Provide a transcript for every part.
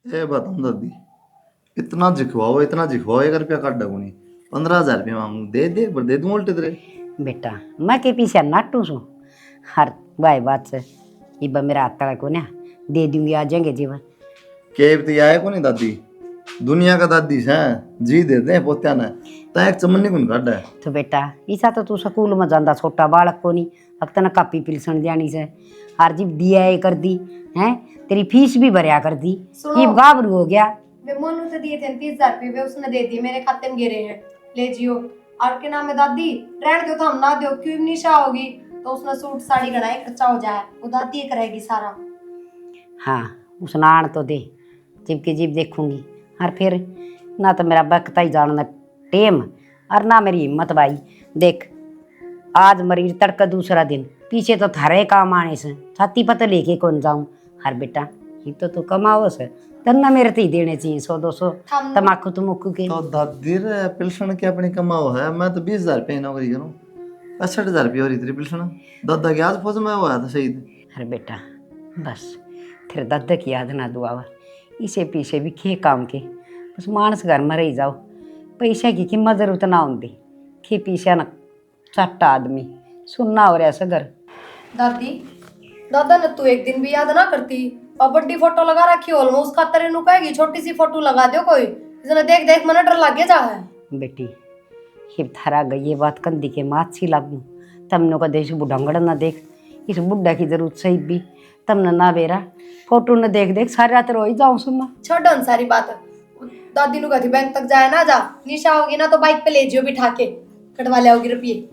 ए बताऊं दादी, इतना जिखवाओ 1 रुपया काट को नहीं। 15,000 रुपया मांगू, दे पर दे दूं उल्टे तेरे। बेटा मैं के पीछे नाटू छू हर बाई बात से इबा मेरा हाथ तड़ा को ना दे दूंगी आ जाएंगे जीवन केव तो आए को नहीं दादी, दुनिया का दादी से जी देते हैं पोत्या ने, ता एक चमन नहीं काटा है। तो बेटा ईसा तो तू स्कूल में जांदा छोटा बालक को नहीं अक्तन कापी पिलसन जानी से हर जीव दिया ये कर दी हैं तेरी फीस भी भरया कर दी ये गाबरू हो गया। वे मोनू से दिए थे 30,000 रुपये, वे उसने दे दिए, मेरे खाते में गिरे हैं, ले जियो। और के नाम है दादी, रहने दो तो हम ना दो, क्यों निशा होगी तो उसने सूट साड़ी गढ़ाई खर्चा हो जाए, वो दादी करेगी सारा। हाँ उस नान तो दे जीव की जीव देखूंगी और फिर ना तो मेरा बकता ही जानना टेम और ना मेरी हिम्मत भाई। देख आज मरीज तड़का दूसरा दिन पीछे तो थारे काम आने से छाती पता लेके कौन जाऊं। हर बेटा ये तो तू कमाओ से तन्ना मेरे तो ही देने चाहिए 100-200 तमाकू तुमुकू के। तो दादी रे पिलसन के अपनी कमाओ है, मैं तो 20,000 रुपये नौकरी करूँ, 65,000 रुपये हो रही तेरी पिलसन। दादा की आज फौज में हुआ था शहीद। अरे बेटा बस तेरे दादा की याद ना दुआवा इसे पीछे भी खे काम के बस मानस घर में रह जाओ पैसा की कीमत जरूरत ना होती खे पीछे ना चट्टा आदमी सुनना हो रहा सगर। दादी दादा ने तू एक दिन भी याद ना करती और बड़ी फोटो लगा रखी हो उसका तेरे नु कहेगी छोटी सी फोटो लगा दो कोई, इसने देख देख मन डर लग जा है। बेटी ये थारा गई ये बात कंदी के मात सी लागू तमने का देश बुढ़ंगड़ ना देख इस बुढ़ा की जरूरत सही भी तमने ना बेरा फोटो न देख देख सारी रात रोई जाऊं सुमा। छोड़ो न सारी बात, दादी नु कहती बैंक तक जाए ना जा, निशा होगी ना तो बाइक पे ले जियो बिठा के कटवा ले होगी रुपये।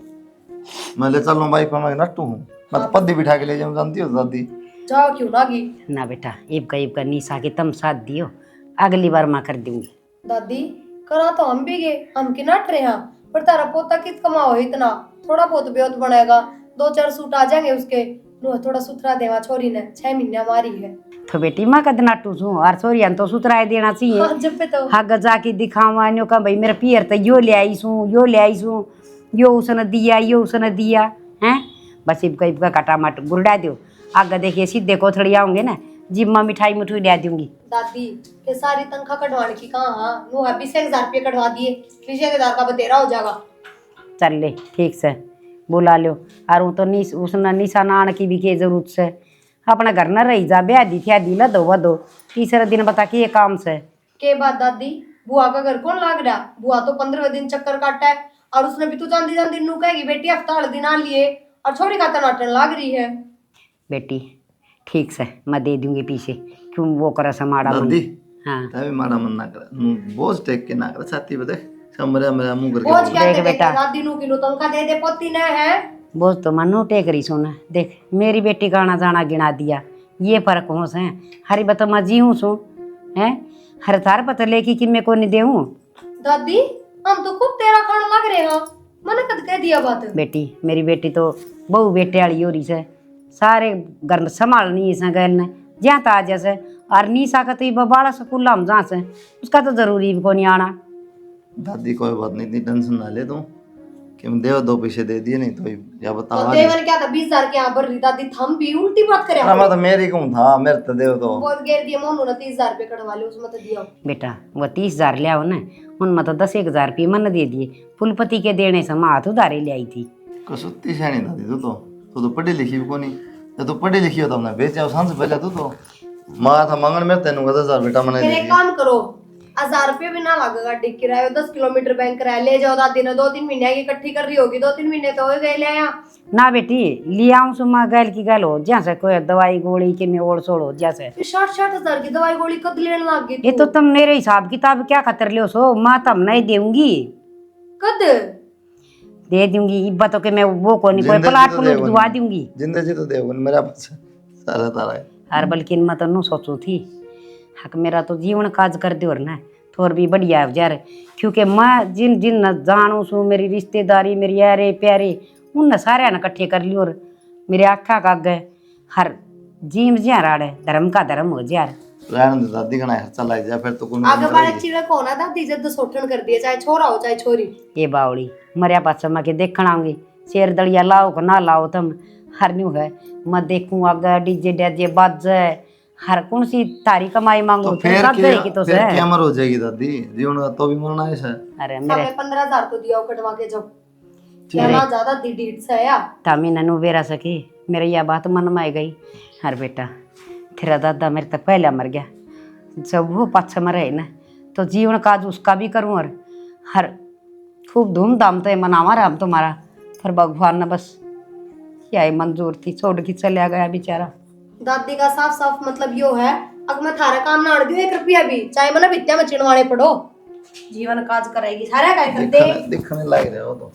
मैं ले चलूं बाइक पर, मैं नट्टू हूँ, मैं तो पद्दी बिठा के ले जाऊँ, जानती हो दादी। जाओ क्यों ना गी ना बेटा इब का निशा के तम साथ दियो अगली बार मैं कर दूंगी। दादी करा तो हम भी गए, हम की नट रहे हैं, पर तारा पोता कित कमाओ इतना, थोड़ा बहुत ब्योत बनेगा, 2-4 सूट आ जाएंगे उसके, थोड़ा सुथरा देवा छोरी ने 6 महीने हमारी है। तो बेटी मैं कद नाटू छू और सोरियन तो सुतराए देना चाहिए। हाँ, जब पे तो हग जाके दिखावा न्यो का भाई मेरा पियर तो यो ले आई सू यो उसने दिया हैं बस इबका कटा मट गुरडा दो आगे देखिए सीधे कोथड़ी आऊंगे ना जिब मैं मिठाई मिठू ले दूंगी। दादी के सारी तनख्वाह कटवाने की कहाँ, नु 20,000 रुपये कटवा दिए, 20,000 का बतेरा हो जाएगा। चल ले ठीक से बुला लो और वो तो उसने निशान आने की भी के जरूरत से अपना घर न रही जा ब्याह दी थी दिला दो वदो तीसरे दिन बता के ये काम से के बात दादी, बुआ का घर कौन लाग रहा, बुआ तो 15वें दिन चक्कर काटा है, और उसने भी तू जानती जानती नू कहेगी बेटी हफ्ता वाले दिन आ लिए और छोरी का नाटन लाग रही है। बेटी ठीक से मैं दे दूंगी पीछे क्यों वो करे समाड़ा दादी हाँ तभी माड़ा मन ना करे, बोझ टेक के ना करे छाती पे, देख समरे मेरा मुंह करके बोझ बोल। क्या देख बेटा दादी नू किलो तनख्वाह दे दे पोती ने है। बोझ तो मनु टेक रही सोना देख मेरी बेटी का आना जाना गिना दिया ये फर्क हो से हरी बता मैं जी हूँ सू है हर थार पता लेकी कि मैं को नहीं देऊँ। दादी हम तो खूब तेरा खाना लग रहे हैं, मैंने कद कह दिया बात। बेटी मेरी बेटी तो बहु बेटे वाली हो रही से सारे घर में संभालनी है गैल ने जहाँ तो आ जैसे और निशा का तो ये बाड़ा स्कूल हम जहाँ से उसका तो जरूरी भी को नहीं आना। दादी कोई बात नहीं, इतनी टेंशन ना ले तू कि हम देव 2 पैसे दे दिए नहीं तो या बता तो देवन क्या था 20,000 के यहाँ भर रही दादी, थम भी उल्टी बात करे। मैं तो मेरी कहूँ था, मेरे तो देव तो बहुत गेर दिए मोनू ने 30,000 रुपये कटवा ले उसमें तो दिया। बेटा वो 30,000 ले आओ ना उनमें तो 10,000 रुपये मन दे दिए फुलपति के देने से मैं हाथ उधारे ले आई थी। कसुत्ती शानी दादी तू तो पढ़ी लिखी भी को नहीं, जब तू पढ़ी लिखी हो तो हमने बेचा सांस पहले तू तो माँ था मंगन में तेन 10,000 बेटा मैंने फिर एक काम करो 1,000 रुपये भी ना लगेगा टिक किराया, 10 किलोमीटर बैंक किराया ले जाओ दादी ने, 2-3 महीने की इकट्ठी कर रही होगी, 2-3 महीने तो हो गए ले आया ना बेटी ले आऊँ सुमा गैल की गैल हो जैसे कोई दवाई गोली के में ओढ़ सोड़ हो जैसे 60-60 हज़ार की दवाई गोली कद लेने लग गई ये तो तुम मेरे हिसाब किताब क्या खतर लियो सो माँ तब नहीं देऊंगी कद दे दूंगी इब्बा तो के मैं वो को नहीं कोई प्लाट प्लूट दुआ दूंगी जिंदगी तो देव मेरा पास सारा तारा है हर बल्कि मैं तो नू सोचू थी हक मेरा तो जीवन काज कर दो ना थोड़ भी बढ़िया है यार क्योंकि मैं जिन जिन न जानू सू मेरी रिश्तेदारी मेरी यारे प्यारे उन सारे न इकट्ठे कर लियो मेरे आखा का गए हर जीम जिया राड़े धर्म का धर्म हो यार रहने दे दादी का खर्चा लग जाए फिर तो कोई आगे बारे चिड़क होना दादी जब सोठन कर दिए चाहे छोरा हो चाहे छोरी। ये बावड़ी मरिया पास मैं के देखना आऊंगी शेर दलिया लाओ को ना लाओ तुम हर न्यू है मैं देखूँ आगे डीजे डाजे बाजे हर कौन सी तारी कमाई मांगू तो फिर फिर कब देगी तो फिर से क्या मर हो जाएगी दादी, जीवन का तो भी मरना है सर। अरे मेरे हमें 15,000 तो दिया कटवा के जाओ, क्या ना ज्यादा ढीठ से या तामी ननू बेरा सकी मेरी यह बात मन में आ गई। हर बेटा तेरा दादा मेरे तक पहले मर गया, जब वो पाछे मरे ना तो जीवन काज उसका भी करूँ और हर खूब धूमधाम से मनावा रहा हम तुम्हारा, पर भगवान ने बस यही मंजूर थी, छोड़ के चलिया गया बेचारा। दादी का साफ साफ मतलब यो है, अगर मैं थारा काम ना अड़ दियो 1 रुपया भी, चाहे मना विद्या में चिड़वाने पड़ो, जीवन काज करेगी सारा काय करते। दिखने लग रहे हो तो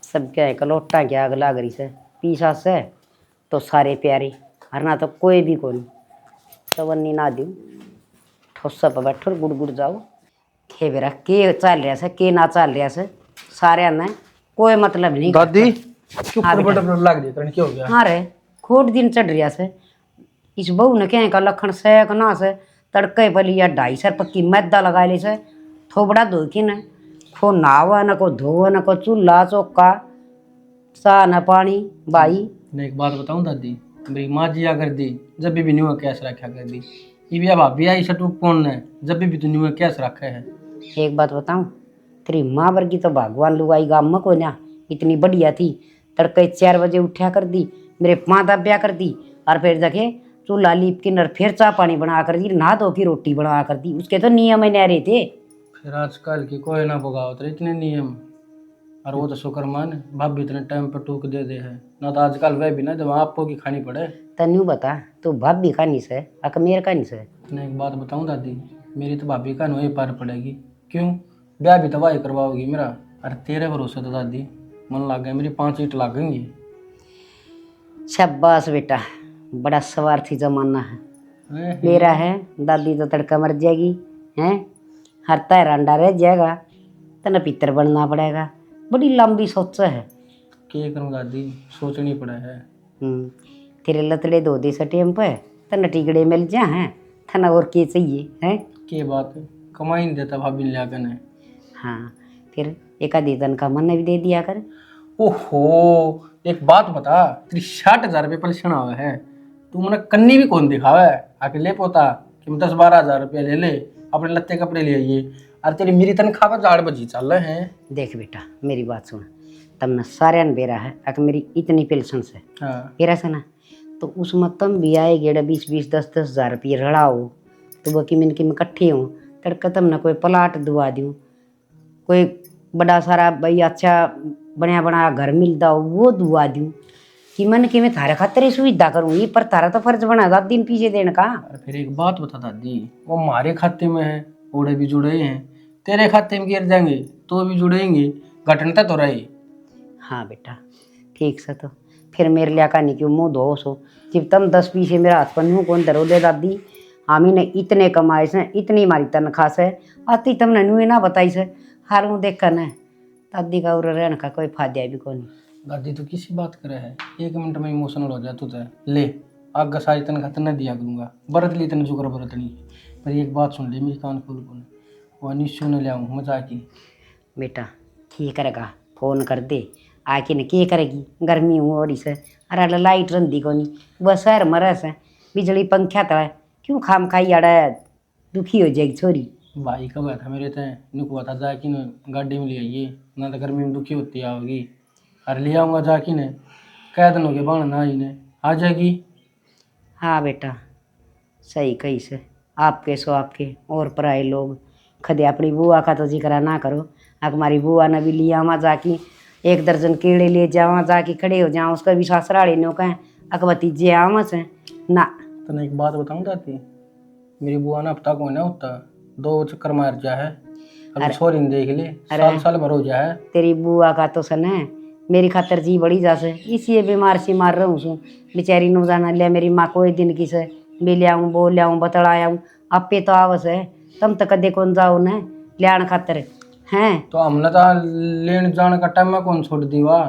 सब क्या है कलोटा क्या आग लाग रही से पीसा से तो सारे प्यारे हरना तो कोई भी कौन तवन्नी ना दू ठोसा पर बैठो और गुड़ गुड़ जाओ खे बेरा के चल रहा से के ना चल रहा से सारे ने कोई मतलब नहीं। दादी क्यों हाँ पटपट बेटा। लग रही है, क्या हो गया? हाँ रे खोट दिन चढ़ रहा से इस बहू ने क्या का लखन से ना से तड़के पली या 2.5 पक्की मैदा लगा ली से थोबड़ा धो की न खो नावा न को धोवा न को चूल्हा चौका सा न पानी भाई। मैं एक बात बताऊं दादी, मेरी माँ जिया कर दी जब भी न्यू कैस रखा कर दी, ये भी अब भाभी आई सटू कौन है जब भी तू न्यू कैस रखा है। एक बात बताऊं तेरी माँ वर्गी तो भगवान लुगाई गाँव में को ना इतनी बढ़िया थी, तड़के 4 बजे उठा कर दी मेरे माँ दब्या कर दी और फिर देखे चूल्हा लीप के नर फिर चाय पानी बना कर दी नहा धो की रोटी बना कर दी, उसके तो नियम ही न्यारे थे। फिर आजकल की कोई ना भोगाओ तो इतने नियम, और वो तो शुक्र मान भाभी इतने टाइम पर टूक दे दे है ना, तो आजकल वह भी ना जब आपको की खानी पड़े। तन्यू बता तू भाभी का नहीं से अकमेर का नहीं से। मैं एक बात बताऊं दादी, मेरी तो भाभी का वही पार पड़ेगी, क्यों ब्याह भी तो वही करवाओगी मेरा, अरे तेरे भरोसे तो दादी मन लग गया, मेरी 5 ईंट लग गई। शाबाश बेटा बड़ा स्वार्थी जमाना है हैं? मेरा है, दादी तो तड़का मर जाएगी हैं हर तैरांडा रह जाएगा तना पितर बनना पड़ेगा, बड़ी लंबी सोच है। क्या करूं दादी, सोचनी पड़ा है। तेरे लतड़े दो दे सटेम पे तना टिकड़े मिल जा हैं थना और के चाहिए हैं। के बात है, कमाई नहीं देता भाभी ने लिया ने। हाँ फिर एक आधी तन का मन भी दे दिया कर। ओहो एक बात बता, तेरी 60,000 रुपये परेशान हुआ है, तू मैंने कन्नी भी कौन दिखावा है आके ले पोता कि मैं 10-12 हज़ार रुपया ले ले अपने लत्ते कपड़े ले आइए, और तेरी मेरी तनख्वाह पर 8 बजी चल रहे हैं। देख बेटा मेरी बात सुन, तमने सारे बेरा है अगर मेरी इतनी पेंशन से हाँ बेरा से ना तो उसमें तुम भी आए गेड़ा 20-20 10-10 हज़ार रुपये रड़ाओ तो वो कि मिनकी में इकट्ठी हूँ तड़का तम ना कोई प्लाट दुआ दूँ, कोई बड़ा सारा भाई अच्छा बनाया बनाया घर मिलता हो वो दुआ दूँ कि मन कि मैं थारे खातर ही सुविधा करूँगी, पर थारा तो फर्ज बना 7 दिन पीछे देने का। और फिर एक बात बता दादी, वो हमारे खाते में है ओड़े भी जुड़े हैं, तेरे खाते में गिर जाएंगे तो भी जुड़ेंगे, घटनता तो रहे। हाँ बेटा ठीक से तो फिर मेरे लिया कहानी क्यों मुँह धो सो जब तुम 10 पीछे मेरा हाथ पर यूँ कौन धरो दे दादी, हामी ने इतने कमाए से इतनी मारी तनख्वाह से आती तुमने नुए ना बताई से हार हूँ देख कर न दादी का उर रहने का कोई फायदा भी कौन। दादी तो किसी बात करे है, 1 मिनट में इमोशनल हो जाए तो ले आग सारी तनख्वाह तो न दिया करूँगा, बरत ली तन जुकर बरत ली, पर एक बात सुन ले मेरी कान खोल बोल, वो अनिश्चू न ले आऊँ मजाक की। बेटा ठीक करेगा फोन कर दे आके न के करेगी गर्मी हूँ और इसे अरे लाइट रंदी को नहीं बस शहर मरस है बिजली पंखा तड़ा क्यों खाम खाई अड़ा दुखी हो जाएगी छोरी। भाई कब आया था मेरे तय नुकवा था जाकी ने गाड़ी में ले आइए ना, तो गर्मी में दुखी होती आओगी, अरे ले आऊँगा जाकी ने कह दिन हो गए बाण ना ही ने आ जाएगी। हाँ बेटा सही कही से आपके सो आपके और पराए लोग खदे अपनी बुआ का तो जिक्र ना करो, हमारी बुआ ने भी लिया वहाँ जाके 1 दर्जन कीड़े ले जाओ जाके खड़े हो जाओ उसका भी ससुराली नो कहें अक भतीजे आम से ना। तो एक बात बताऊँ दादी, मेरी बुआ ने हफ्ता को ना होता 2 चक्कर मार जा है, अभी छोरी ने देख ले साल भर हो जाए। तेरी बुआ का तो सन है मेरी खातर जी बड़ी जासे इसी बीमार सी मार रहा हूँ सू बेचारी नु जाना लिया मेरी माँ कोई दिन की से भी ले आऊँ बोल आऊँ बतड़ा आऊँ आपे तो आवस है तुम तो कदे कौन जाओ न लियान खातर हैं। तो हमने तो लेन जाने का टाइम में कौन छोड़ दी वाह,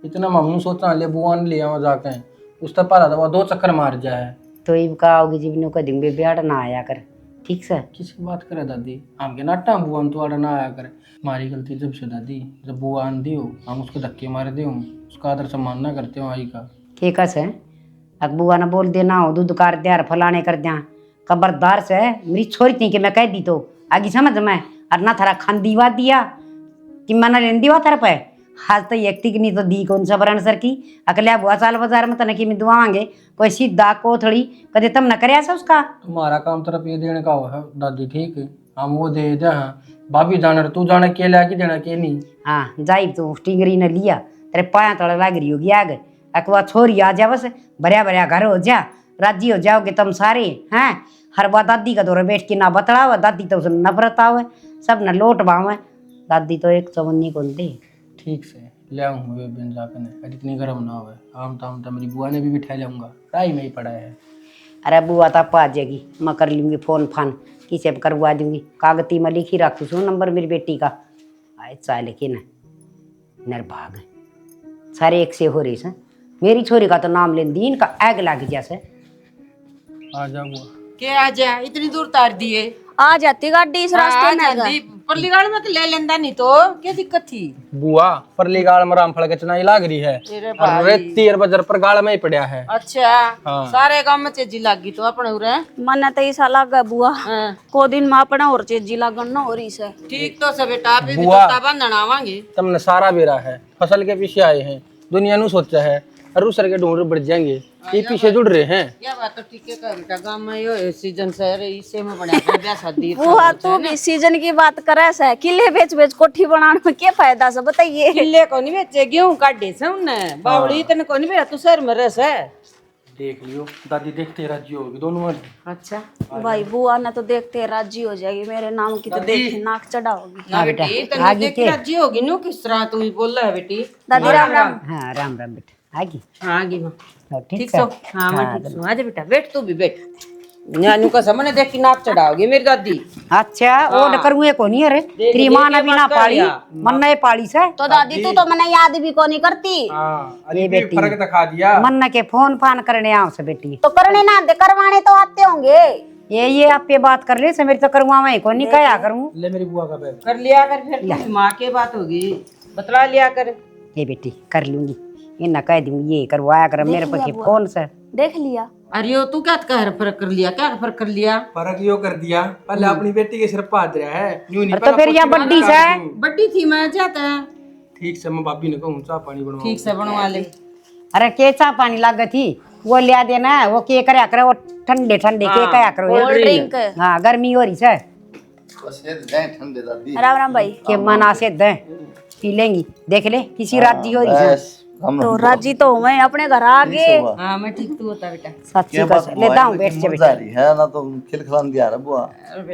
इतना हमने सोचा ले बुआ ने ले आवा जाके उस तक पाला था वो 2 चक्कर मार जाए। तो इब का आओगी जीवनों का दिन भी ब्याड़ ना आया कर ठीक से। किसी बात करे दादी हम के नाटा बुआ ने तो आड़ा ना आया करे, हमारी गलती जब से दादी जब बुआ आन दी हो हम उसको धक्के मार दे उसका आदर सम्मान ना करते हो आई का। के कस है अब बुआ ने बोल देना हो दूध कार दिया फलाने कर दिया खबरदार से मेरी छोरी थी कि मैं कह दी तो आगे समझ में और ना थारा खान दीवा दिया कि मना लेन दीवा थारा पे आज तो एक टिक नहीं तो दी कौन सा बरन सर की अकलिया बुआ साल बाजार में तने की में दुआएंगे कोई सीधा कोथड़ी कदे तुम न करे उसका तुम्हारा काम तरफ ये देने का है दादी, ठीक है हम वो दे दे। हाँ भाभी जाने तू जाने के लिया कि देना के नहीं। हाँ जाई तो टिंगरी ने लिया तेरे पाया तड़े लग रही होगी आग अकवा छोरी आ जा बस भरिया भरिया घर हो जा राजी हो जाओगे तुम सारे हैं। हर बात दादी का दौरे बैठ के ना बतलावे दादी तो उसने नफरत आवे सब न लोट बावे दादी तो एक चवन्नी को दे। ठीक से ले आऊँगा बिन जाकर इतनी गर्म ना हो आम ताम तो मेरी बुआ ने भी बिठा लाऊंगा राई में ही पड़ा है। अरे बुआ तो आ जाएगी मैं कर लूँगी फोन फान किसे पे करवा दूंगी कागती में लिखी रखू छू नंबर मेरी बेटी का आए चाहे लेकिन निर्भाग सारे एक से हो रही से मेरी छोरी का तो नाम लेन दी इनका आग लग जैसे आ जा बुआ। के आ जा इतनी दूर तार दिए आ जाती गाड़ी इस रास्ते में अगर। परली गाड़ी में तो ले लेंदा नहीं तो क्या दिक्कत थी। बुआ परली गाड़ में रामफल के चनाई लाग रही है और रेती और बजर पर गाड़ में ही पड़ा है। अच्छा हाँ। सारे गांव में चेजी लागी तो अपने उरे मन तो ऐसा लगा बुआ हाँ। को दिन में अपना और चीजी लगन न हो रही से। ठीक तो सब बेटा आप भी बुआ। तो बंधन आवांगे तुमने सारा बेरा है फसल के पीछे आए हैं दुनिया नु सोचा है और सर के ढूंढ बढ़ जाएंगे ये पीछे जुड़ रहे हैं। क्या बात तो ठीक है बेटा गांव में यो सीजन से रे इससे में बना के ब्याह शादी बुआ तू भी सीजन की बात करे से किले बेच बेच कोठी बनाने में क्या फायदा से बताइए। किले को नहीं बेचे गेहूं काटे से उन्ने बावड़ी इतने को नहीं बेचा तू शहर में रह से देख लियो दादी देखते राजी होगी दोनों में। अच्छा भाई बुआ ने तो देखते राजी हो जाएगी मेरे नाम की तो देखी नाक चढ़ाओगी। ना बेटी तने देख राजी होगी नु किस तरह तू बोल रहा है बेटी। दादी राम राम। हाँ राम राम बेटा आगी हाँ आगे मां हाँ, ठीक सो हाँ मैं ठीक सो आजा बेटा बैठ तू भी बैठ न्यानू का सामने देख के नाक चढ़ाओगी मेरी दादी। अच्छा वो न करूँ को नहीं अरे तेरी माँ ने भी ना पाली मन ने पाली से तो दादी तू तो मैंने याद भी को नहीं करती। अरे बेटी फर्क दिखा दिया मन के फोन फान करने आओ से बेटी तो करने ना दे करवाने तो आते होंगे। ये आप पे बात कर ले से मेरी तो करवावे को नहीं क्या करूँ ले मेरी बुआ का बैग कर लिया कर फिर माँ के बात होगी बतला लिया कर। ये बेटी कर लूंगी ये ना कह दूंगी ये करवाया कर मेरे पे फोन से देख लिया। अरे यो तू क्या कह फर्क कर लिया क्या फर्क कर लिया। फर्क यो कर दिया पहले अपनी बेटी के सिर पाद रहा है यूं नहीं तो फिर यहाँ बड्डी से बड्डी थी मैं जाता है ठीक से मैं भाभी ने कहूँ चाह पानी बनवा ठीक से बनवा ले। अरे के चा पानी लाग थी वो लिया देना वो के करे करे वो ठंडे ठंडे के क्या करो कोल्ड ड्रिंक। हाँ गर्मी हो रही से ठंडे दादी राम राम भाई। के मना से दे पी लेंगी देख ले किसी राजी हो रही है तो राजी तो मैं अपने घर आ गए। हाँ मैं ठीक तू होता बेटा सच्ची कसम ले दाऊं बैठ जा बेटा है ना तो खिलखिलान दिया रे बुआ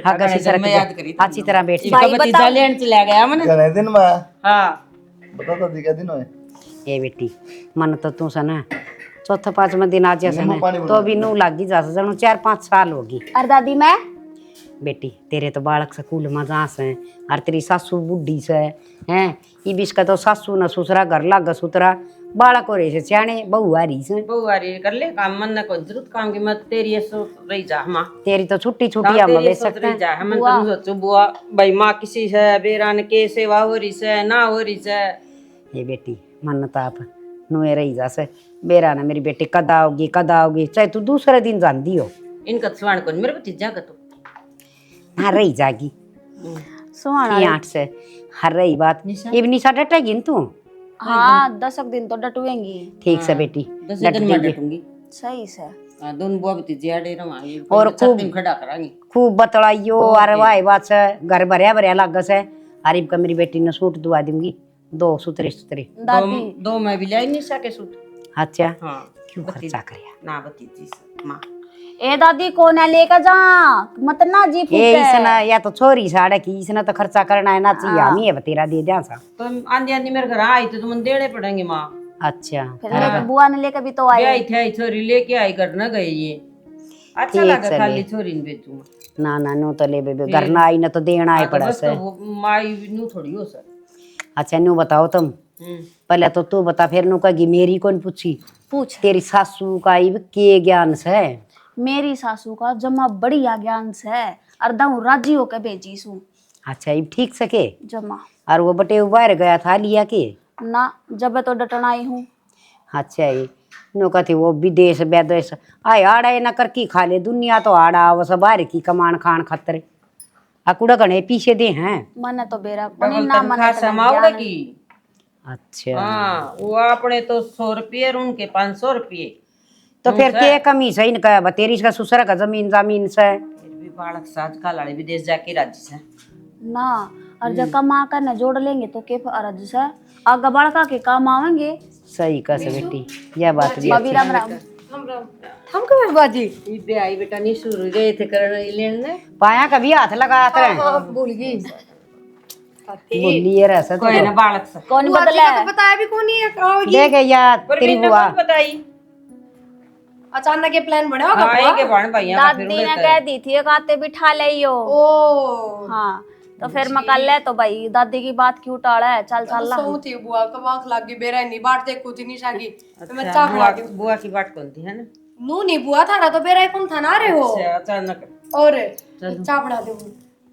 हाँ गसी सर मैं याद करी अच्छी तरह बैठ इसका भतीजा लेन चला गया मैंने। गने दिन में हाँ बता दादी क्या दिन होए ए बेटी मन तो तू सना चौथा पांचवा दिन आ जैसे नींबू पानी तो भी नू लागी जा जनू 4-5 साल होगी। अरे दादी मैं बेटी तेरे तो बालक स्कूल में जास है और तेरी सासू बुढ़ी से हैं ई बीच का तो सासू न ससुरा घर लाग सुतरा बालक हो रही से सियाने बहू आ रही से बहू आ रही कर ले काम मन न को जरूरत काम की मत तेरी सो रही जा मां तेरी तो छुट्टी छुट्टी हम बेच सकते हैं। जा हम तो सोचो बुआ भाई मां किसी से बेरान के सेवा हो रही से ना हो रही से। ये बेटी मन तो आप नुए रही जा से बेरा ना मेरी बेटी कद आओगी चाहे तू दूसरे दिन जानती हो इनका स्वान को मेरे भतीजा का तो हाँ रही जागी सुहाना की 8 से हर रही बात इब निशा डटेगी न तू। हाँ 10 दिन तो डटुएंगी। ठीक से बेटी 10 दिन में डटूंगी सही से। दोनों बुआ भतीजी आड़े रवांगी और खूब खड़ा करांगी खूब बतलाइयो अरे वाह बात से घर भरिया भरिया लाग से अरीब का मेरी बेटी ने सूट दुआ दूंगी 2 सुतरे दादी दो मैं भी लाई निशा के सूट। अच्छा हाँ क्यों खर्चा करिया ना भतीजी से मां ए दादी को ना लेकर जा मत ना जी ये फूटे। इसने या तो छोरी साड़े की इसने तो खर्चा करना है ना चाहिए हम ही तेरा दे दिया सा। तो आंधी आंधी मेरे घर आई तो तुम देने पड़ेंगे माँ। अच्छा फिर लेके बुआ ने लेकर भी तो आए। आई थे छोरी लेके आई घर न गई ये अच्छा ठीक लगा से खाली ले। छोरी ने बेचू ना ना नो तो ले बेबे घर ना आई ना तो देना ही पड़ा से। माई नू थोड़ी हो सर। अच्छा न्यू बताओ तुम पहले तो तू बता फिर नु कहेगी मेरी कौन पूछी पूछ। तेरी सासू का इब के ज्ञान से मेरी सासू का जमा बढ़िया ज्ञान से अर्धाऊ राजी होकर भेजी सू। अच्छा इब ठीक सके जमा और वो बटे बाहर गया था लिया के ना जब तो डटन आई हूँ। अच्छा ये नो कहती वो विदेश विदेश आए आड़ा ये ना कर की खा ले दुनिया तो आड़ा वो सब बाहर की कमान खान खातर आकुड़ा गणे पीछे दे हैं। मने तो बेरा डबल कोनी ना तनख्वाह मने समावड़े की। अच्छा हाँ वो अपने तो 100 रुपये और उनके 500 रुपये। तो फिर के कमी सही न कह तेरी का ससुर का जमीन जमीन से फिर भी बालक साज का लाड़ी विदेश जाके राज्य से ना और जब कमा कर न जोड़ लेंगे तो के अरज से आगे बड़का के काम आवेंगे। सही कह से बेटी यह बात भी भाभी राम राम। हम कब बाजी इबे आई बेटा नहीं शुरू गए थे करने लेने पाया कभी हाथ लगा कर भूल गई बोली ये रहा कोई ना बालक सा कौन बुआ जी बदला का तो बताया भी कौन है आओगी। देख यार पर तेरी मैंने बुआ कौन बताई। अचानक ये प्लान बना होगा हाँ बुआ? ये के बाण भाई दादी ने कह दी थी खाते बिठा ले यो। ओ हाँ तो फिर मैं कल ले तो भाई दादी की बात क्यों टाड़ा है चल चल ला। सो थी बुआ कब आंख लग गई बेरा नहीं बाट देखो थी निशा की तो मैं चाह खा दी बुआ की बात कौन थी है ना। नू नहीं बुआ था तो बेरा कौन था ना रे हो अच्छा अचानक और चाह बना दे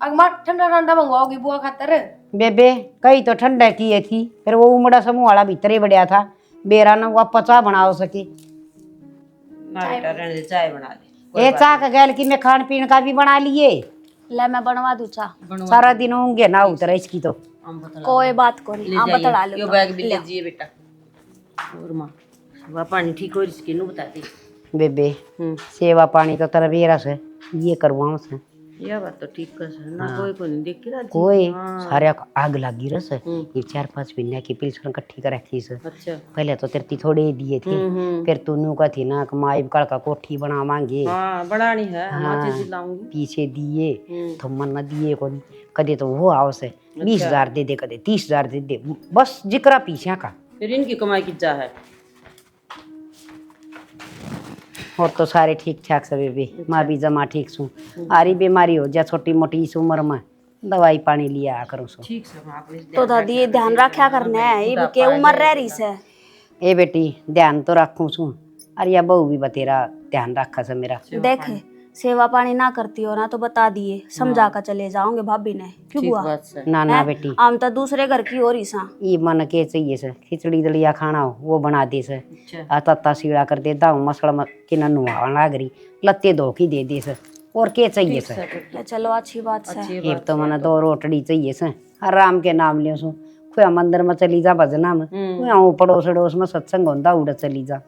अगमा ठंडा ठंडा मंगवाओगी बुआ खातर। बेबे कई तो ठंडा की थी फिर वो उमड़ा समूह वाला भीतरे बढ़िया था बेरा न वो पचा बना सके ना बेटा रहने दे चाय बना दे। ये चाह का गैल की मैं खान पीन का भी बना लिए ले मैं बनवा दूं चा। सारा दिन होंगे ना उतर इसकी तो हम बता कोई बात को नहीं आप बतला यो लो। बैग भी ले जिए बेटा और माँ सुबह पानी ठीक हो इसकी नु बता दी। बेबे सेवा पानी का तरह बेरा से ये करवाओ से यह बात तो ठीक कर ना कोई नहीं देख के राजी। कोई सारे आग लगी रस ये 4-5 महीने की पिल्सन इकट्ठी कर रखी से अच्छा पहले तो तेरे थोड़े दिए थे फिर तूने का थी ना कमाई कल का कोठी बना मांगे हाँ बनानी है हाँ, माचे दिलाऊंगी। पीछे दिए तो मन न दिए को कदे तो वो आओ से 20,000 दे दे कदे 30,000 दे दे बस जिक्रा पीछे का फिर इनकी कमाई कितना है। और तो सारे ठीक ठाक सब बेबी माँ भी जमा ठीक सू आरी बीमारी हो जा छोटी मोटी इस उम्र में दवाई पानी लिया करो सो ठीक से आप तो दादी ये ध्यान रखा करना है ये के उम्र रह रही से। ए बेटी ध्यान तो रखूं सू अरे या बहू भी बतेरा ध्यान रखा से मेरा देख सेवा पानी ना करती हो ना तो बता दिए समझा कर चले जाओगे भाभी ने क्यों ठीक बुआ बात से ना ना बेटी हम तो दूसरे घर की हो रही सा। ये मन के चाहिए से खिचड़ी दलिया खाना हो वो बना दे से अच्छा तत्ता सीड़ा कर देता हूँ मसला के नुआ लाग रही लत्ते धो की दे दे से और के चाहिए से ले चलो अच्छी बात से। एक तो मन 2 रोटड़ी चाहिए से राम के नाम लियो सू खुआ मंदिर में चली जा भजना में खुआ पड़ोस अड़ोस में सत्संग होता उड़ चली जा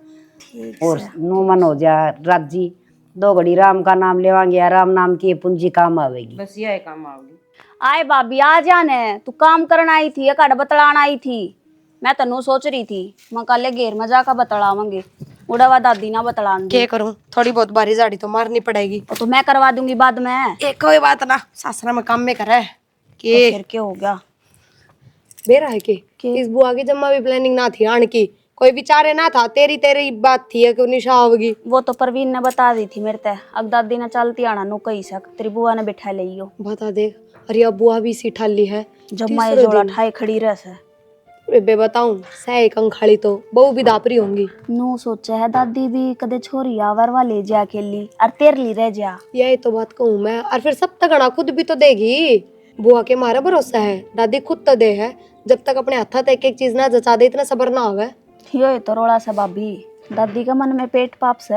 और नो मन हो जा राजी 2 घड़ी राम का नाम लेवांगे राम नाम की पूंजी काम आवेगी। बस यह काम आओगी। आए भाभी आ जाने तू काम करना आई थी कड़ बतलाना आई थी मैं तनु सोच रही थी मैं कल घेर में जाकर बतलावांगे उड़ावा दादी ना बतलान क्या करूं थोड़ी बहुत बारी झाड़ी तो मारनी पड़ेगी। तो मैं करवा दूंगी बाद में। एक कोई बात ना सासरा में काम में करे तो फिर क्या हो गया बेरा है कि इस बुआ की जम्मा भी प्लानिंग ना थी आने की कोई विचारे ना था तेरी तेरी बात थी कि निशा होगी। वो तो परवीन ने बता दी थी मेरे ते अब दादी ने चलती आना नु कही सक तेरी बुआ ने बिठा लियो बता देख अरे अब बुआ भी सी ठाली है जम्मा ये जोड़ा ठाई खड़ी रह से बे बताऊं सह कंखाली तो बहु भी दापरी होंगी। नू सोचा है दादी भी कदे छोरी आवर वाले जा अकेली और तेरली रह जा। यही तो बात कहूँ मैं और फिर सब तक गणा खुद भी तो देगी बुआ के मारे भरोसा है दादी खुद तो दे है जब तक अपने हाथ एक एक चीज ना जचा दे इतना सबर ना आवे। यो तो रोड़ा सा भाभी दादी का मन में पेट पाप से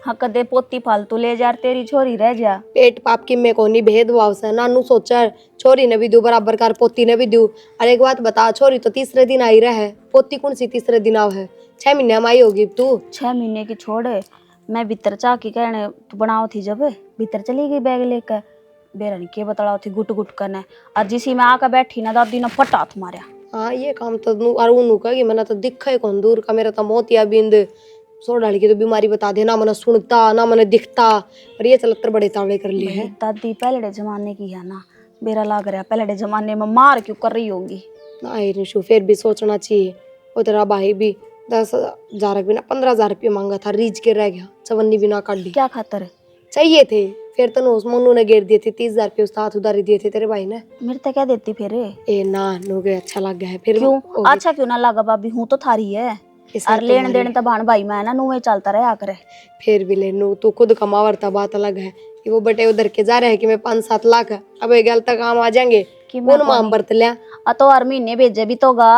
हाँ कदे पोती फालतू ले जा तेरी छोरी रह जा। पेट पाप की में कोनी भेदभाव से नानू सोचा छोरी ने भी दू बराबर कर पोती ने भी दू। और एक बात बता छोरी तो तीसरे दिन आई रहे पोती कौन सी तीसरे दिन आव है 6 महीने में आई होगी तू 6 महीने की छोड़े मैं भीतर चा की कहने तू बनाओ थी जब भीतर चली गई बैग लेकर बेरा ने के बतलाओ थी गुट गुट करने और जिसी में आकर बैठी ना दादी ने फटात मारा। हाँ ये काम तो और उन्होंने कहा कि मैंने तो दिखा ही कौन दूर का मेरा तो मोतिया बिंद सो डाली की तो बीमारी बता दे ना मैंने सुनता ना मैंने दिखता और ये चलतर बड़े तावड़े कर लिए है। दादी पहले जमाने की है ना बेरा लाग रहा पहले जमाने में मार क्यों कर रही होगी ना निशु फिर भी सोचना चाहिए वो तेरा भाई भी 10,000 भी ना 15,000 रुपये मांगा था रीझ के रह गया चवन्नी भी ना काट दी क्या खातर चाहिए थे फिर तो उस मोनू ने घेर दिए थे 30,000 रुपये उसका हाथ उधारी दिए थे तेरे भाई ने। मेरे तो क्या देती फिर ए ना नोगे अच्छा लग गया है फिर क्यों अच्छा क्यों ना लगा भाभी हूँ तो थारी है और लेन देन तो भाण भाई मैं ना नुए चलता रहा करे फिर भी ले नू तू खुद कमावरता बात अलग है कि वो बटे उधर के जा रहे हैं कि मैं 5-7 लाख अब गल तक काम आ जाएंगे कौन माम बरत लिया तो हर महीने भेजे भी तो गा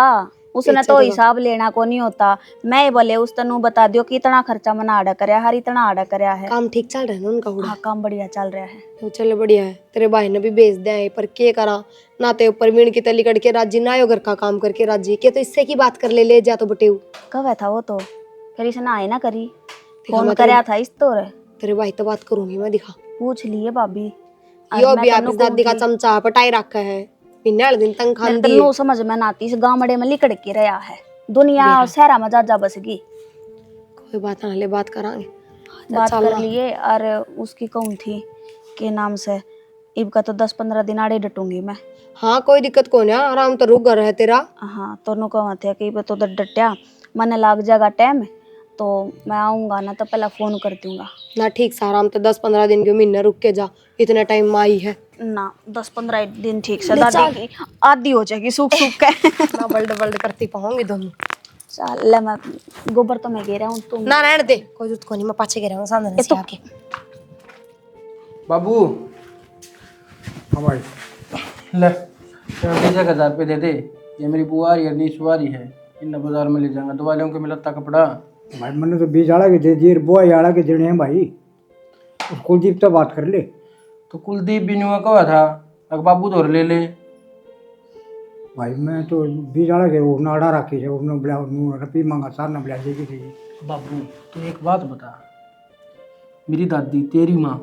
उसने तो हिसाब लेना को नहीं होता। मैं बोले उस तनु बता दियो कि इतना खर्चा मैंने आड़ा करया हर इतना आड़ा करया है। काम ठीक चल रहा है ना उनका हुड़ा? हाँ काम बढ़िया चल रहा है। तो चलो बढ़िया है। तेरे भाई ने भी भेज दिया है, पर के करा ना ते ऊपर मीण की तली कड़ के राजी ना यो घर का काम करके राजी के, तो इससे की बात कर ले जा तो बटेऊ। कब था वो तो फिर इसने आए ना करी फोन करया था इस तो रे। तेरे भाई तो बात करूंगी मैं, दिखा पूछ लिए भाभी। यो भी आप इस दादी का चमचा पटाई रखा है, पिन्ने वाले दिन तंग खान दी। तन्नू समझ में ना आती, इस गामड़े में लिकड़ के रहा है, दुनिया शहरा में जा बस गई। कोई बात ना ले, बात करांगे। बात कर लिए। और उसकी कहूँ थी के नाम से इब का तो 10-15 दिन आड़े डटूंगी मैं। हाँ कोई दिक्कत को नहीं, आराम तो रुक घर है तेरा। हाँ तो नु कहवा थे कि तो डटया मने लाग जाएगा टाइम, तो मैं आऊंगा ना तो पहले फोन कर दूंगा ना। ठीक से आराम तो 10-15 दिन के महीने रुक के जा, इतने टाइम में आई है ना। 10-15 दिन ठीक से दादी की आदि हो जाएगी सूख सूख के। ना बल्ड बल्ड करती पाऊंगी दोनों। चल ले मैं गोबर तो मैं गिरा हूं तुम ना रहने दे, कोई जरूरत को नहीं, मैं पाछे गिरा हूं सामने से आके। बाबू हमारे ले 10,000 रुपये दे दे, ये मेरी बुआ रही है नीशु आ रही है, इन बाजार में ले जाऊंगा, दवा लें के मिलता कपड़ा। भाई मैंने तो 20 आड़ा के दे दिए, बुआ आड़ा के देने हैं भाई। उस कुलदीप तो बात कर ले। तो कुलदीप भी नुआ कहा था अगर बाबू तो ले ले। भाई मैं तो 20 आड़ा के उन्हें आड़ा रखी है, उन्हें बुला रपी मांगा सार ना बुला देगी थी। बाबू तो एक बात बता, मेरी दादी तेरी माँ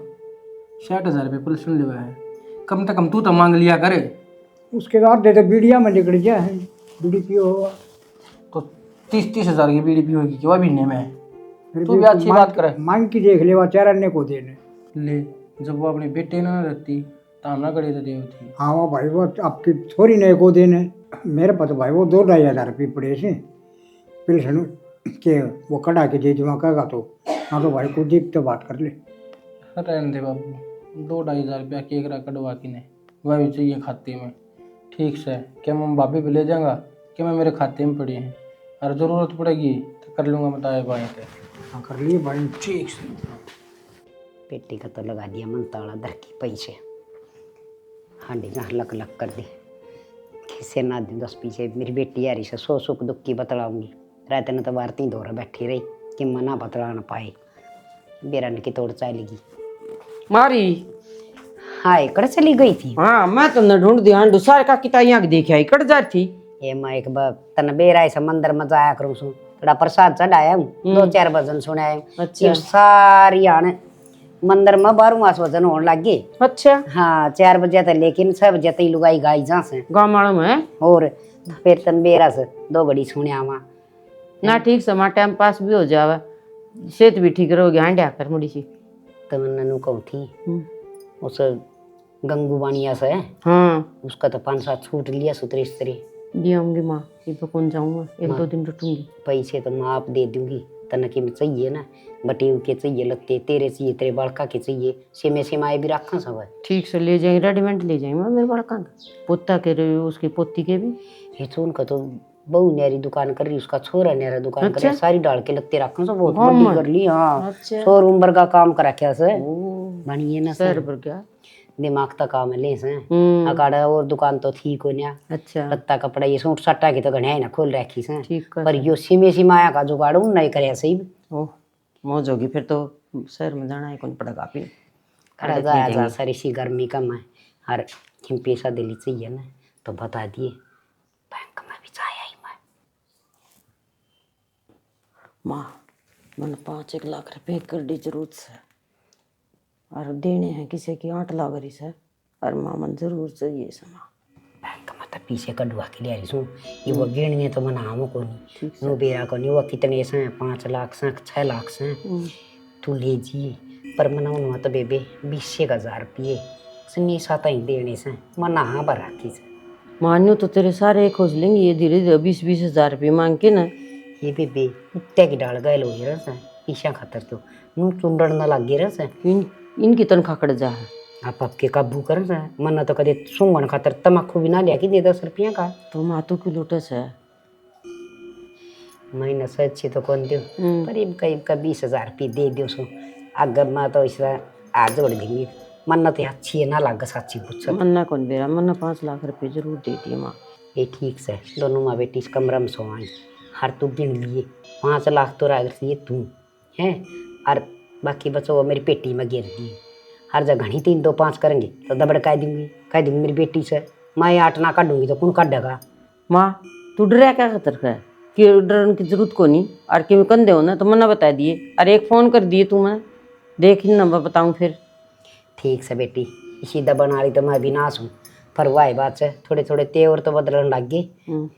60,000 रुपये पेंशन लेवा है, कम से कम तू तो मांग लिया करे। उसके बाद दे तो बीड़िया में निकल जाए, बीड़ी पियो होगा तो 30,000 की बीड़ी पी होगी क्या महीने में? फिर तू भी अच्छी बात करे। मांग की देख ले, चार को देने। ले जब वो अपने बेटे ना रहती ताम ना करे तो दे थी। हाँ वो भाई वो आपकी छोरी ने को देने, मेरे पास भाई वो 2-2.5 हज़ार रुपये पड़े से पेंशन के, वो कटा के दे दूँगा कहेगा तो। हाँ तो भाई कुलदीप तो बात कर ले। रहने दे बाबू, 2-2.5 रुपया केक रहा कटवा के ने वह भी चाहिए खाते में। ठीक से क्या मैं भाभी पे ले जाऊँगा कि मैं मेरे खाते में पड़ी हैं, अगर ज़रूरत पड़ेगी तो कर लूँगा बताए भाई पे। हाँ कर लिए भाई। ठीक से पेटी का तो लगा दिया मन ताला दर की पैसे, हांडी का लक लक कर दी खिसे ना दी 10 पीछे। मेरी बेटी आ रही से सो सुख दुख की बतलाऊंगी, रात ने तो वारती दौरा बैठी रही कि मना बतला ना पाए, बेरन की तोड़ चलेगी। मारी हाँ कड़ चली गई थी। हाँ मैं तो न ढूंढ दिया हांडू सारे का किता यहाँ देखा ही कट जा थी। ये मैं एक बार तन बेरा ऐसा मंदिर में जाया करूँ सु थोड़ा प्रसाद चढ़ाया हूँ, 2-4 भजन सुनाया हूँ। अच्छा। ये सारी आने मंदिर में 12वां भजन होने लग गए। अच्छा हाँ 4 बजे तक, लेकिन 6 बजे तक लुगाई गाई जा से गाँव मालूम है और फिर तन बेरा से 2 घड़ी सुने वहाँ ना। ठीक से वहाँ टाइम पास भी हो जावा, सेहत भी ठीक रहोगी। हांडा कर मुड़ी सी तो मैंने नु कहूँ थी उस गंगू बानिया से, हाँ उसका तो 5-7 छूट लिया सूत्र स्त्री। दियाऊंगी माँ, ये तो कौन जाऊंगा, 1-2 दिन रुकूंगी। पैसे तो मैं आप दे दूंगी, तना की में चाहिए ना, बटेव के चाहिए, लगते तेरे चाहिए, तेरे बड़का के चाहिए, सेमे सेमाए भी रखा सब है। ठीक से ले जाएंगे, रेडीमेड ले जाएंगे मेरे बड़का पोता के उसकी पोती के भी। ये तो उनका तो बहू न्यारी दुकान कर रही, उसका छोरा न्यारा दुकान कर रही, सारी डाल के लगते रखा सब, बहुत बड़ी कर ली। हाँ शोरूम पर का काम कर रखा से बनिए ना सर पर क्या दिमाग तक काम ले से अकाड़ा, और दुकान तो थी को ना। अच्छा लत्ता कपड़ा ये सूट सट्टा की तो घने ना खोल रखी से, ठीक पर यो सीमे सीमाया का जुगाड़ उन नहीं करे सही। ओह मौज होगी फिर तो, शहर में जाना है कौन पड़ेगा फिर। खड़ा जाया जा सर, इसी गर्मी का मैं हर किम पैसा दिली चाहिए ना तो बता दिए, बैंक में भी जाया ही मैं। माँ मैंने 5-1 लाख रुपए कर दी जरूरत से, और देने हैं किसी की 8 लाख रही से, और माँ मन जरूर चाहिए समा। बैंक में तो पीछे कटवा के ले रही हूँ, ये वो गिणने तो मना हमो को नहीं, नो बेरा को नहीं, वो कितने से 5 लाख से 6 लाख से तू ले जी, पर मना उन्होंने तो बेबे 20,000 रुपये सुनी साता ही देने से मना हाँ बरा की से। मान्यो तो तेरे सारे खोज लेंगे ये धीरे धीरे, 20-20 हज़ार रुपये मांग के ना। ये बेबे कुत्ते की डाल गए लोग रस ईशा खातर तो नू चुंडड़ न लगे रस इनकी तनख्वाह कट जा है। आप आपके काबू कर मना तो कदे सुंगन खातर तमाकू भी ना लिया कि दे 10 रुपया का, तो मातू की लोटस है महीना से अच्छी तो कौन दो, पर इनका 20,000 रुपये दे दो सो अगर मैं तो इसका आज बढ़ देंगे। मन्ना तो अच्छी है ना लाग साची पूछ मन्ना कौन बेरा, मन्ना 5 लाख रुपये जरूर दे दिए माँ। ये ठीक से दोनों माँ बेटी इस कमरा में सोवाई। हर तू गिन लिए 5 लाख तो राग रही तू है, और बाकी बचो वो मेरी पेटी में गिर दिए। हर जगह घनी 3 2 5 करेंगे तो दबड़ कह दूंगी मेरी बेटी से मैं 8 ना काटूंगी तो कौन काटेगा। माँ तू डरा क्या खतर का है कि डरने की जरूरत को नहीं, और कि मैं कंधे हो ना तो मना बता दिए, अरे एक फ़ोन कर दिए तू, मैं देख ही ना मैं बताऊँ फिर। ठीक से बेटी इसी दबन वाली तो मैं भी नाश हूँ, पर वाह बात से थोड़े थोड़े तेवर तो बदलन लग गए।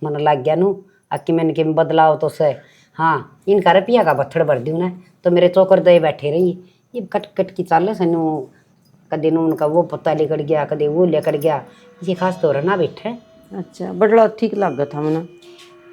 मन लग गया नू अक्की मैंने के बदलाव तो से। हाँ इनका रुपया का बत्थड़ भर दूँ ना तो मेरे चौकर दे बैठे रही। ये कट कट की चाल से नू कदे नू उनका वो पत्ता लेकर गया कदे वो लेकर गया, इसी खास तो रहना बैठे। अच्छा बड़ा ठीक लगा था मना।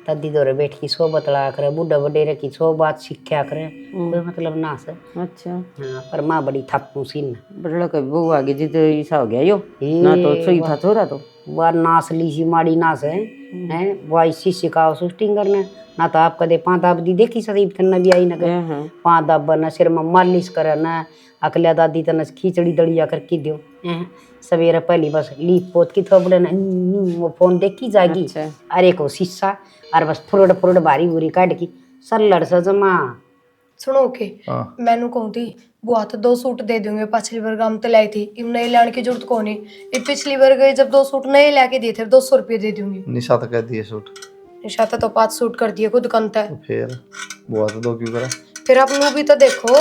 दादी दौरे बैठ की सो बतला करे, बूढ़ा वडेरे की सो बात सीख्या करे, कोई मतलब ना से। अच्छा हाँ पर माँ बड़ी थापू सी न बड़ा कभी वो आगे जिद ऐसा हो गया यो ना तो सही था छोरा तो वह नास ली सी माड़ी नास है वह इसी सिखाओ शूटिंग करने ना तो आप कदे 5 दाबदी देखी सदी करना भी आई न कर 5 दाब न सिर में मालिश करे न अकलिया दादी तन खिचड़ी दड़िया करके दो सवेरे पहली बस लीप पोत की थोपड़े न वो फोन देखी जाएगी। अरे को शीशा और बस फुरड़ भारी बुरी काट की सल्लड़ से जमा। सुनो के मैनू कहूँ थी बुआ तो 2 सूट दे दूंगे, पिछली बार गाम तो लाई थी इम नए लाने की जरूरत कौन है। ये पिछली बार गई जब 2 सूट नए लाके दिए थे 200 रुपये दे दूंगी। निशा तो कह दिए सूट, निशा तो 5 सूट कर दिए खुद कंत है। तो फिर बुआ तो 2 क्यों करा। फिर अब नू भी तो देखो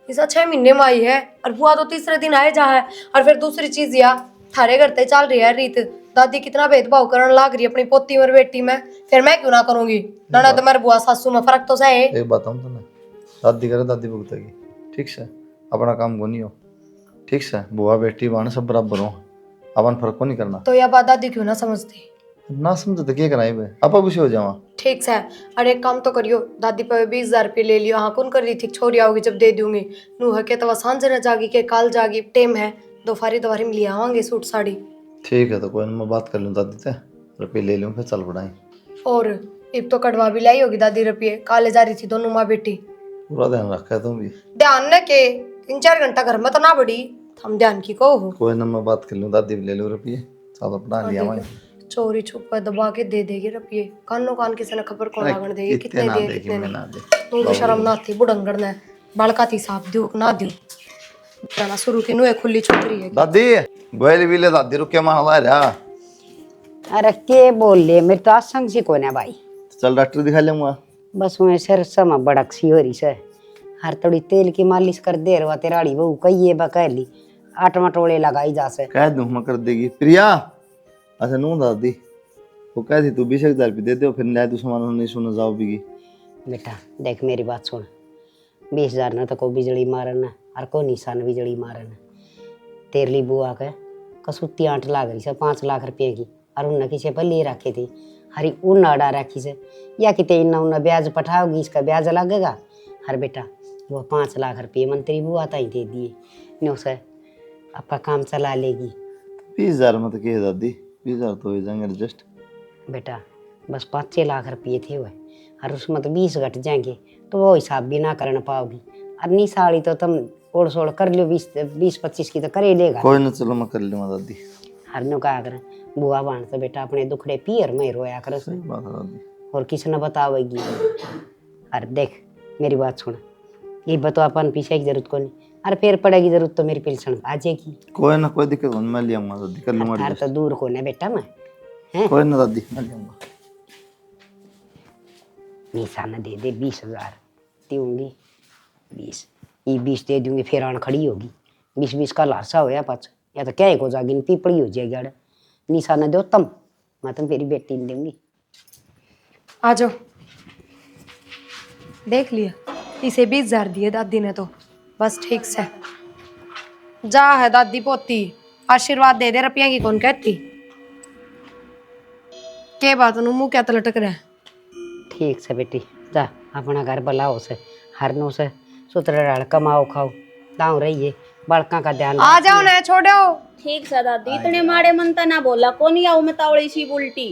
इसा 6 महीने में आई है और बुआ तो तीसरे दिन आए जा है। और फिर दूसरी चीज या थारे घर ते चल रही है रीत, दादी कितना भेदभाव करने लाग रही है अपनी पोती और बेटी में, फिर मैं क्यों ना करूंगी ना तो मेरे बुआ सासू में फर्क तो है। एक बात हम तो दादी करे दादी भुगतेगी, ठीक से अपना काम को नहीं हो, ठीक से बुआ बेटी बाण सब बराबर हो, अपन फर्क को नहीं करना। तो यह बात दादी क्यों ना समझती, ना समझे तो क्या कराई बे आपा कुछ हो जावा। ठीक है और एक काम तो करियो दादी पे 20,000 रुपये ले लियो। हाँ कौन कर रही थी छोरी आओगी जब दे दूंगी नू है के तो सांझ न जागी के काल जागी टाइम है दोपहरी में ले आवांगे सूट साड़ी। ठीक है तो कोई मैं बात कर लूँ दादी से रुपये ले लूँ फिर चल पड़ाई। और इब तो कड़वा भी लाई होगी दादी रुपये, काले जा रही थी दोनों माँ बेटी। पूरा ध्यान रखा है तुम भी, ध्यान न के 3-4 घंटा घर में तो ना बड़ी हम ध्यान की कहो। कोई ना मैं बात कर लूँ दादी भी ले लूँ रुपये चल पड़ा लिया मैं। चोरी छुप दबा के दे देगी रुपये, कानों कान किसी ने खबर कौन लागण देगी कितने दे कितने नहीं। तू भी शर्म ना थी बुढ़ंगड़ ने बड़का थी साफ दियो ना दियो तना शुरू की नुए खुली छोकरी है। दादी गोयल भी ले दादी रुके मान ला रहा। अरे के बोल ले मेरे तो आसंग सी कोने भाई, चल डॉक्टर दिखा लूंगा। बस मैं सिर समा बड़क सी हो रही से, हर थोड़ी तेल की मालिश कर दे रहा तेराड़ी बहू कही बकैली 8 मटोले लगाई जा से। कह दूं मैं कर देगी प्रिया। अच्छा नू दादी वो कह थी तू 20,000 रुपये दे दो फिर लाए तू सामान नहीं सुना जाओ भी। बेटा देख मेरी बात सुन, 20,000 न तो को बिजली मारन और को निशान बिजली मारन। तेरली बुआ के कसूती 8 लाख रही से 5 लाख रुपये की और उन किसी पर ले रखी थी हरी उन अड़ा रखी से या कि इन्ना उन्ना ब्याज पठाओगी इसका ब्याज लगेगा। हर बेटा वो 5 लाख रुपये मंत्री बुआ ताई दे दिए नो से आपका काम चला लेगी। 20,000 में तो क्या दादी 20,000 तो हो जाएंगे एडजस्ट। बेटा बस 5-6 लाख रुपये थे वह और उसमें तो 20 घट जाएंगे तो वो हिसाब भी ना कर पाओगी। अन्नी साड़ी तो तुम ओढ़ सोड़ कर लो 20-25 की तो कर ही लेगा। कोई ना चलो मैं कर लूँगा दादी। हर नो कहा कर बुआ बाण तो बेटा अपने दुखड़े पियर में रोया कर सही बात है दादी। और किसी ने बतावेगी। अरे देख मेरी बात सुन, ये बतो अपन पीछे की जरूरत को नहीं, अरे फिर पड़ेगी जरूरत तो मेरी पेंशन आ जाएगी। कोई ना कोई दिक्कत नहीं मैं ले आऊँगा दादी कर लूँगा हर तो दूर को ना बेटा मैं कोई ना दादी मैं ले आऊँगा। निशान दे दे 20,000 दूंगी 20 ये 20 दे दूंगी फिर आन खड़ी होगी 20 का लाशा होया पाच या तो क्या हो जाएगी पीपड़ी हो जाएगी अड़ निशान दो तम मैं तुम मेरी बेटी ने दूंगी। आ जाओ देख लिया इसे 20,000 दिए दादी ने तो बस ठीक से जा है दादी पोती आशीर्वाद दे दे रुपया की कौन कहती के बात नु मुंह क्या लटक रहा है। ठीक से बेटी जा अपना घर बलाओ से हरनों से सुतरे डाल कमाओ खाओ दाऊ रहिए बड़का का ध्यान आ जाओ ना छोड़ो। ठीक है दादी इतने मारे मनता ना बोला कौन आऊ मैं तावड़ी सी उल्टी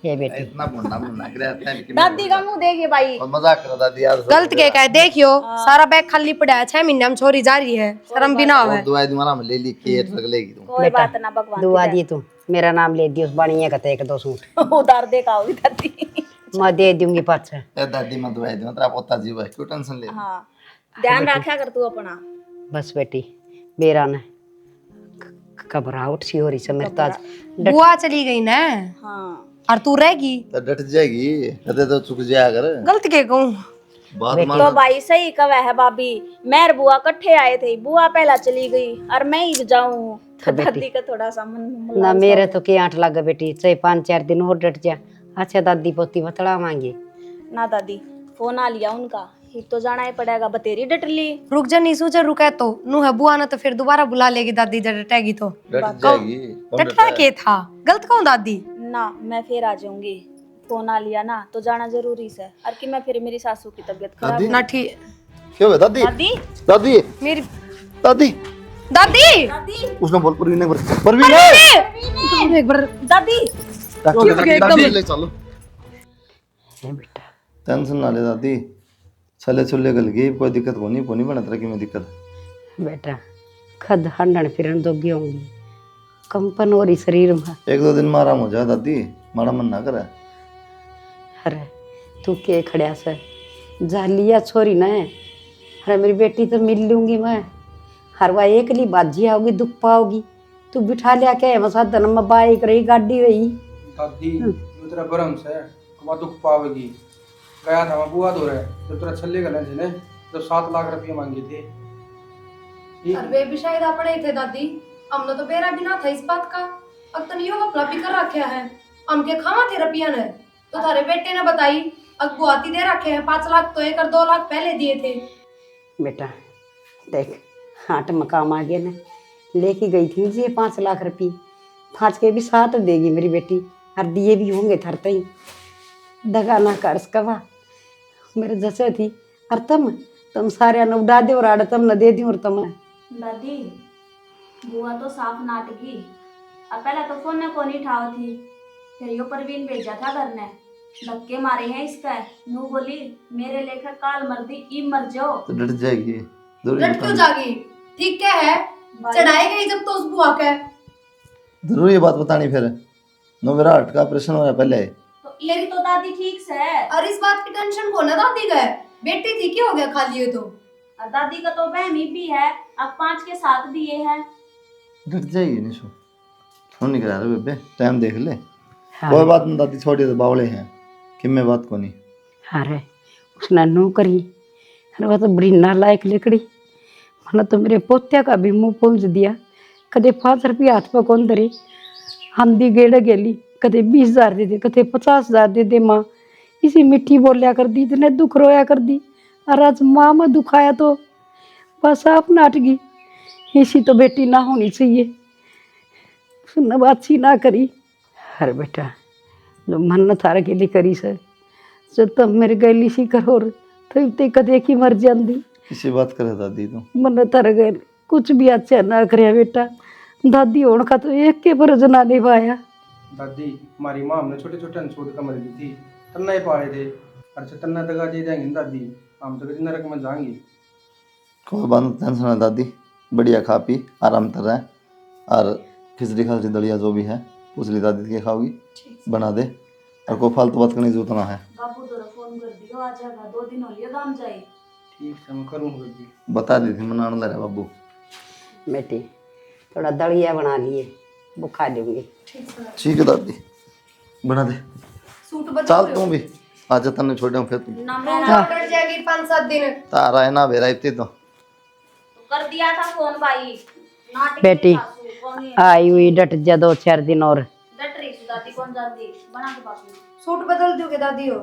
ये बेटी इतना मुन्ना मुन्ना कर रहा है दादी का मुंह देखिए भाई। और मजाक करो दादी यार गलत के कहे देखियो सारा बैग खाली पड़ा है 6 महीने में छोरी जा रही है शर्म भी ना और आवे दवाई तुम्हारा में ले ली केट रख लेगी तुम कोई बात ना भगवान दुआ दी तू मेरा नाम ले दियो उस बाणिया का एक दो सूट उधार देखा होगी दादी। मैं दे दूंगी पाछे। ए दादी मैं दवाई दूं तेरा पोता जीव है क्यों टेंशन ले हाँ ध्यान रखा कर तू अपना। बस बेटी मेरा न घबराहट सी हो रही है मेरे तो आज बुआ चली गई ना हाँ और तू रहेगी तो डट जाएगी कदे तो चुक जाया कर गलत के कहूँ बात तो मान भाई सही कवा है भाभी। मैं और बुआ इकट्ठे आए थे, बुआ पहला चली गई और मैं ही जाऊं तो दादी का थोड़ा सा मन ना मेरे तो के आठ लगा बेटी चाहे 5-4 दिन और डट जा। अच्छा दादी पोती बतला मांगे ना दादी फोन आ लिया उनका ही तो जाना ही पड़ेगा। बतेरी डट ली। रुक जा नीसू जा रुका तो नू है बुआ ना तो फिर दोबारा बुला लेगी दादी जब डटेगी तो डट जाएगी कौन डटना के था गलत कहूँ दादी ना मैं फिर आ जाऊंगी। फोन आ लिया ना तो जाना जरूरी है और कि मैं फिर मेरी सासू की तबीयत खराब दादी ना ठीक क्यों है दादी दादी दादी मेरी दादी दादी दादी उसने बोल परवीन एक बार दादी दादी ले चलो हे बेटा टेंशन ना ले दादी छले छुले गल गई कोई दिक्कत कोनी बना तरह की में दिक्कत बेटा खद हंडन फिरन दोगी होंगी कंपन हो रही शरीर में। 1-2 दिन में आराम हो जाए दादी मारा मन ना करे अरे तू के खड़िया से जा लिया छोरी न अरे मेरी बेटी तो मिल लूंगी मैं हर वह एकली बाजी आओगी दुख पाओगी तू बिठा लिया के मसा धन में बाइक रही गाड़ी रही दादी ये तेरा भरम से कमा दुख पावेगी। गया था मैं बुआ दो रहे जब तेरा छल्ले गले थे ने जब 7 लाख रुपये मांगे थे अरे भी शायद अपने ही थे दादी हमने तो बेरा भी ना था इस बात का अब तो यो अपना भी कर रखे है हमके खावा थे रुपया ने तो थारे बेटे ने बताई अब बुआती दे रखे हैं 5 लाख तो 1 और 2 लाख पहले दिए थे। बेटा देख हाट में काम आ गया ना लेके गई थी जी 5 लाख रुपये 5 के भी 7 देगी मेरी बेटी और दिए भी होंगे थरते ही दगा ना कर सकवा मेरे जैसे थी और तुम सारे न उड़ा दे और आड़े तुम न दे दी और तुम दादी बुआ तो साफ नाटकी। अब पहले तो फोन ने को नहीं ठाव थी फिर यो परवीन भेजा था घर ने धक्के मारे हैं इसका नू बोली मेरे लेकर काल मर दी ई मर जाओ तो डट जाएगी डट क्यों जागी ठीक क्या है चढ़ाई गई जब तो उस बुआ के जरूर ये बात बतानी फिर नो मेरा हार्ट का ऑपरेशन हो रहा पहले तो मेरी तो दादी ठीक से है और इस बात की टेंशन को ना दादी गए बेटी थी क्या हो गया खाली ये तो और दादी का तो बहनी भी है अब 5 के 7 दिए हैं। डट जाएगी निशु फोन नहीं करा रहे बेबे टाइम देख ले कोई बात नहीं दादी छोड़ी तो बावले हैं कि मैं बात को नहीं अरे उसने नू करी अरे वह तो बड़ी नालायक लिकड़ी मैंने तो मेरे पोत्या का भी मुंह पहुंच दिया कदे 5 रुपये हाथ पर कौन धरे हम दी गेड़ गेली कदे 20,000 दे दे कदे 50,000 दे दे माँ इसी मिट्टी बोलिया कर दी इतने दुख रोया कर दी और आज माँ में दुखाया तो बस आप नाट गई ऐसी तो बेटी ना होनी चाहिए उसने बात सी ना करी। अरे बेटा जो मन थारे के लिए करी से जो तब मेरे गैली सी करो तो ते कदे की मर जाती किसी बात करे दादी तो मन थारे गए कुछ भी अच्छा ना करे बेटा दादी होने का तो एक के फर्ज ना निभाया। दादी हमारी माँ हमने छोटे छोटे छोटे कमरे दी थी तन्ना ही पाले थे अच्छा तन्ना दगा दे देंगे ना दादी हम तो कितने नरक में जाएंगे। कोई बात नहीं टेंशन है दादी बढ़िया खा पी आराम कर रहे और खिचड़ी खाचड़ी दलिया जो भी है पूछ ली दादी के खाओगी बना दे और कोई फालतू बात करने की जरूरत ना है। बापू तो फोन कर दियो आ जाएगा 2 दिन हो लिए गांव जाए। ठीक है मैं करूँगा जी बता दी थी मना ले रहा बाबू बेटी थोड़ा दलिया बना लिए वो खा लूंगी। ठीक है दादी बना दे सूट बचा चल तू भी आज तने छोड़ दूं फिर तू ना मैं कट जाएगी 5-7 दिन तारा है ना बेरा इतनी तो कर दिया था फोन भाई नाटक बेटी आई हुई डट जा 2-4 दिन और डट रही दादी कौन जानती बना के बापू सूट बदल दोगे दादी हो